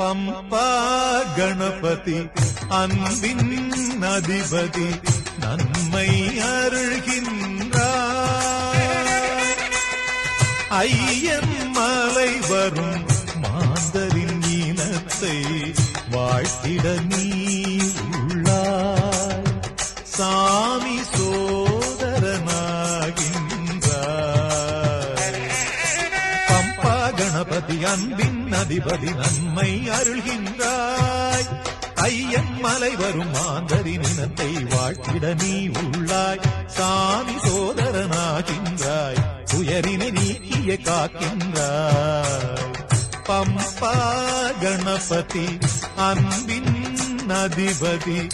பம்பா கணபதி அன்பின் அதிபதி நன்மை அருள்கின்றார். ஐயன் மலை வரும் மாந்தரின் இனத்தை வாழ்த்திட நீ உள்ளாய். சாமி சோதரனாகின்றாய். பம்பா கணபதி அன்பின் அதிபதி நன்மை அருள்கின்றாய். ஐயன் மலை வரும் மாந்தரின் இனத்தை வாழ்த்திட நீ உள்ளாய். சாமி சோதரனாகின்றாய். துயரினை நீக்கிய காக்கின்றாய். பம்பா கணபதி அன்பின் அதிபதி